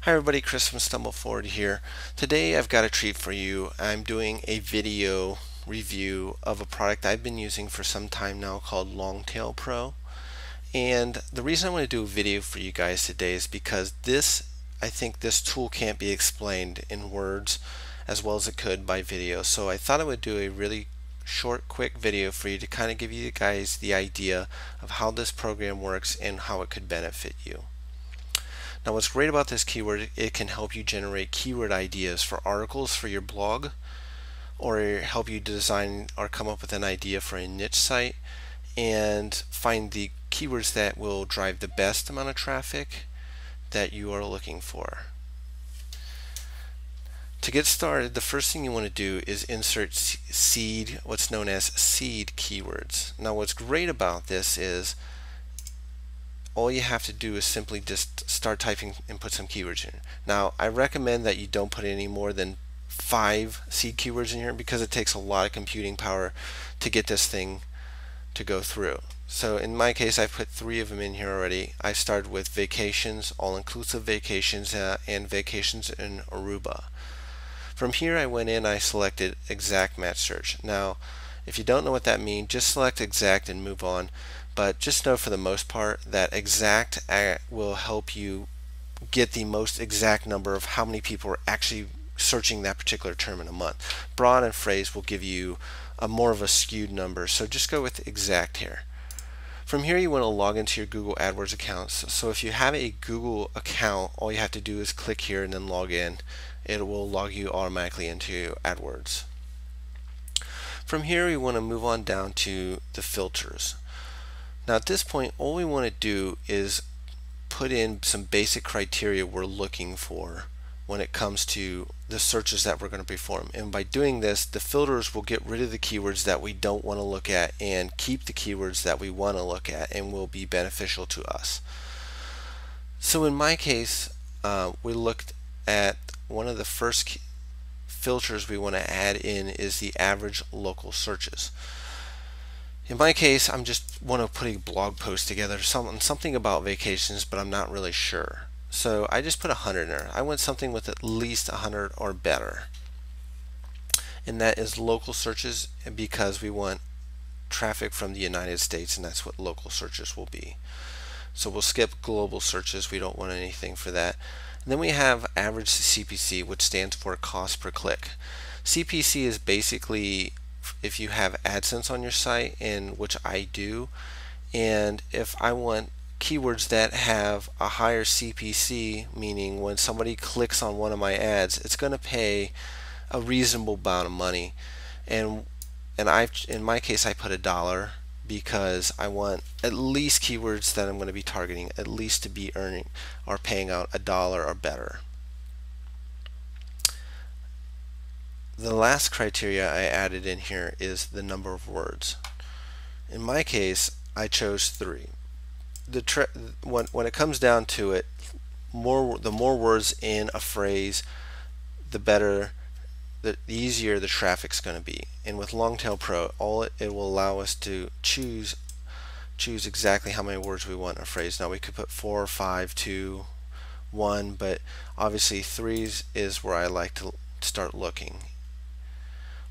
Hi everybody, Chris from StumbleForward here. Today I've got a treat for you. I'm doing a video review of a product I've been using for some time now called Longtail Pro. And the reason I want to do a video for you guys today is because I think this tool can't be explained in words as well as it could by video. So I thought I would do a really short, quick video for you to kind of give you guys the idea of how this program works and how it could benefit you. Now what's great about this keyword, it can help you generate keyword ideas for articles for your blog, or help you design or come up with an idea for a niche site and find the keywords that will drive the best amount of traffic that you are looking for. To get started, the first thing you want to do is insert seed, what's known as seed keywords. Now what's great about this is all you have to do is simply just start typing and put some keywords in. Now I recommend that you don't put any more than 5 seed keywords in here because it takes a lot of computing power to get this thing to go through. So in my case I've put 3 of them in here already. I started with vacations, all-inclusive vacations, and vacations in Aruba. From here I went in, I selected exact match search. Now if you don't know what that means, just select exact and move on. But just know for the most part that exact will help you get the most exact number of how many people are actually searching that particular term in a month. Broad and phrase will give you a more of a skewed number, so just go with exact here. From here you want to log into your Google AdWords account. So if you have a Google account, all you have to do is click here and then log in. It will log you automatically into AdWords. From here we want to move on down to the filters. Now at this point all we want to do is put in some basic criteria we're looking for when it comes to the searches that we're going to perform, and by doing this the filters will get rid of the keywords that we don't want to look at and keep the keywords that we want to look at and will be beneficial to us. So in my case we looked at one of the first filters we want to add in is the average local searches. In my case, I'm just want to put a blog post together, something about vacations, but I'm not really sure. So I just put 100 in there. I want something with at least 100 or better. And that is local searches because we want traffic from the United States, and that's what local searches will be. So we'll skip global searches. We don't want anything for that. And then we have average CPC, which stands for cost per click. CPC is basically if you have AdSense on your site, and which I do, and if I want keywords that have a higher CPC, meaning when somebody clicks on one of my ads it's going to pay a reasonable amount of money, and in my case I put $1 because I want at least keywords that I'm going to be targeting at least to be earning or paying out $1 or better. The last criteria I added in here is the number of words. In my case, I chose 3. When it comes down to it, the more words in a phrase, the better, the easier the traffic's going to be. And with Longtail Pro, it will allow us to choose exactly how many words we want in a phrase. Now we could put 4, 5, 2, 1, but obviously 3 is where I like to start looking.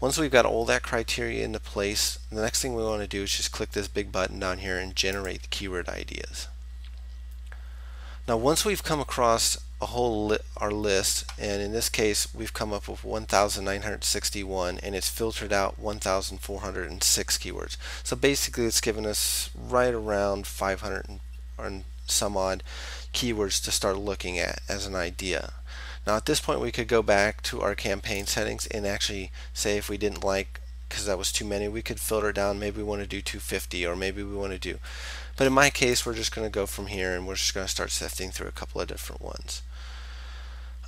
Once we've got all that criteria into place, the next thing we want to do is just click this big button down here and generate the keyword ideas. Now once we've come across our list, and in this case we've come up with 1,961 and it's filtered out 1,406 keywords. So basically it's given us right around 500 and some odd keywords to start looking at as an idea. Now at this point we could go back to our campaign settings and actually say if we didn't like, because that was too many, we could filter down. Maybe we want to do 250, or maybe we want to do, but in my case we're just going to go from here and we're just going to start sifting through a couple of different ones.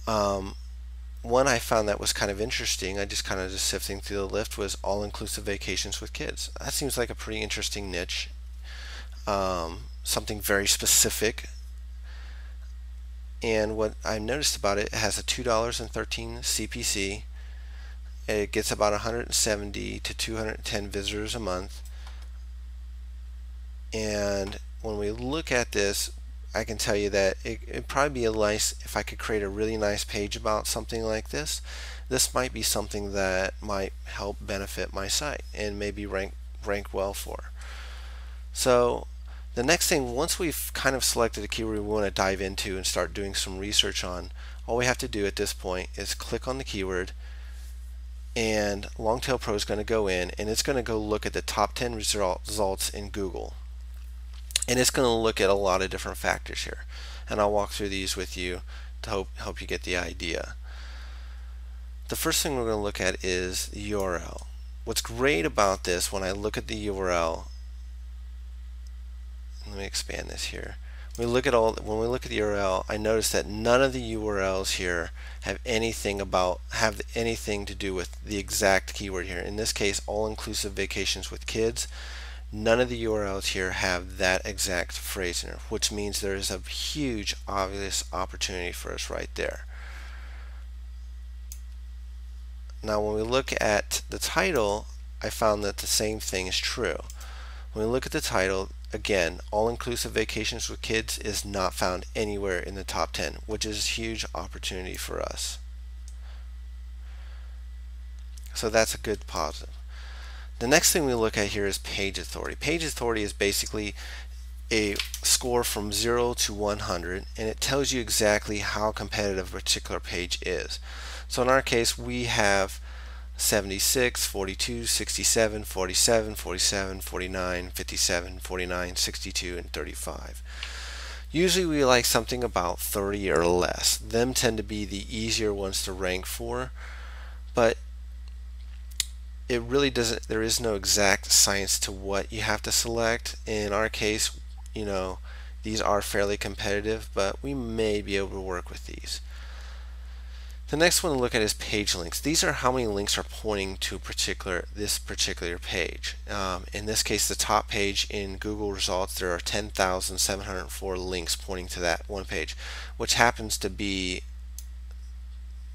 One I found that was kind of interesting, I just sifting through the list, was all-inclusive vacations with kids. That seems like a pretty interesting niche, something very specific. And what I noticed about it, it has a $2.13 CPC. It gets about 170 to 210 visitors a month. And when we look at this, I can tell you that it'd probably be if I could create a really nice page about something like this. This might be something that might help benefit my site and maybe rank well for. So the next thing, once we've kind of selected a keyword we want to dive into and start doing some research on, all we have to do at this point is click on the keyword, and Longtail Pro is going to go in and it's going to go look at the top 10 results in Google. And it's going to look at a lot of different factors here. And I'll walk through these with you to help you get the idea. The first thing we're going to look at is the URL. What's great about this, when I look at the URL, let me expand this here. When we look at the URL, I notice that none of the URLs here have anything to do with the exact keyword here. In this case, all-inclusive vacations with kids. None of the URLs here have that exact phrase in it, which means there is a huge obvious opportunity for us right there. Now when we look at the title, I found that the same thing is true. When we look at the title, again, all-inclusive vacations with kids is not found anywhere in the top 10, which is a huge opportunity for us. So that's a good positive. The next thing we look at here is page authority. Page authority is basically a score from 0 to 100, and it tells you exactly how competitive a particular page is. So in our case, we have 76, 42, 67, 47, 47, 49, 57, 49, 62, and 35. Usually we like something about 30 or less. Them tend to be the easier ones to rank for, but it really doesn't, there is no exact science to what you have to select. In our case, these are fairly competitive, but we may be able to work with these. The next one to look at is page links. These are how many links are pointing to this particular page. In this case, the top page in Google results, there are 10,704 links pointing to that one page, which happens to be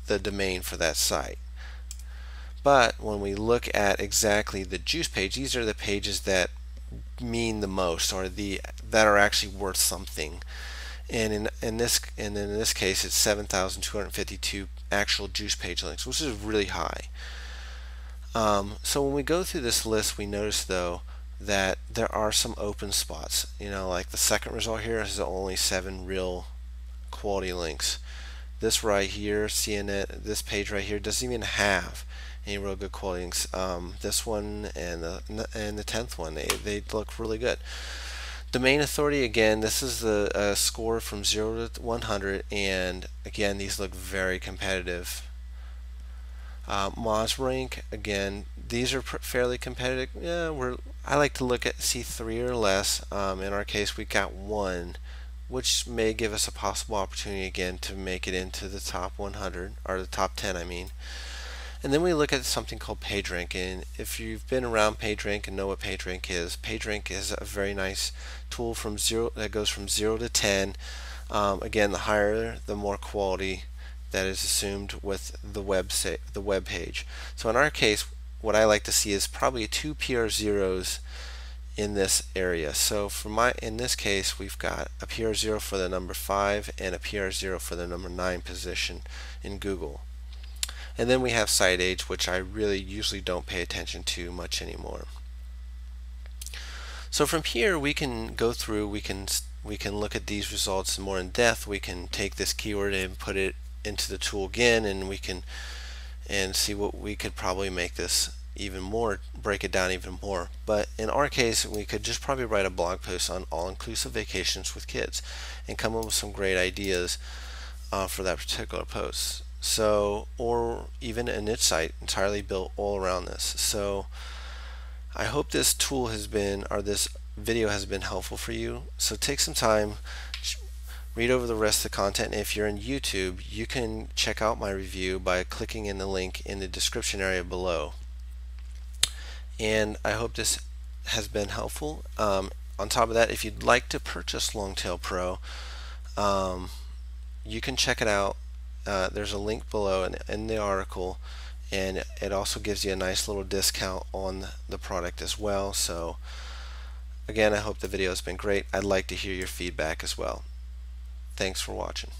the domain for that site. But when we look at exactly the juice page, these are the pages that mean the most, or that are actually worth something. And in this case, it's 7,252 actual juice page links, which is really high. So when we go through this list, we notice though that there are some open spots. Like the second result here is only 7 real quality links. This right here, CNN, this page right here doesn't even have any real good quality links. This one and the 10th one, they look really good. Domain authority, again, this is the score from 0 to 100, and again, these look very competitive. Moz rank, again, these are fairly competitive. Yeah, I like to see 3 or less. In our case, we got 1, which may give us a possible opportunity again to make it into the top 100, or the top 10, I mean. And then we look at something called PageRank, and if you've been around PageRank and know what PageRank is a very nice tool that goes from 0 to 10. Again, the higher, the more quality that is assumed with the web page. So in our case, what I like to see is probably 2 PR0s in this area. So in this case, we've got a PR0 for the number 5 and a PR0 for the number 9 position in Google. And then we have site age, which I really usually don't pay attention to much anymore. So from here we can go through, we can look at these results more in depth. We can take this keyword and put it into the tool again, and see what we could probably make this even more, break it down even more. But in our case, we could just probably write a blog post on all-inclusive vacations with kids and come up with some great ideas for that particular post. So, or even a niche site entirely built all around this. So I hope this tool has been, or this video has been helpful for you. So take some time, read over the rest of the content, and if you're in YouTube, you can check out my review by clicking in the link in the description area below. And I hope this has been helpful. On top of that, if you'd like to purchase Longtail Pro, you can check it out. There's a link below in the article, and it also gives you a nice little discount on the product as well. So again, I hope the video has been great. I'd like to hear your feedback as well. Thanks for watching.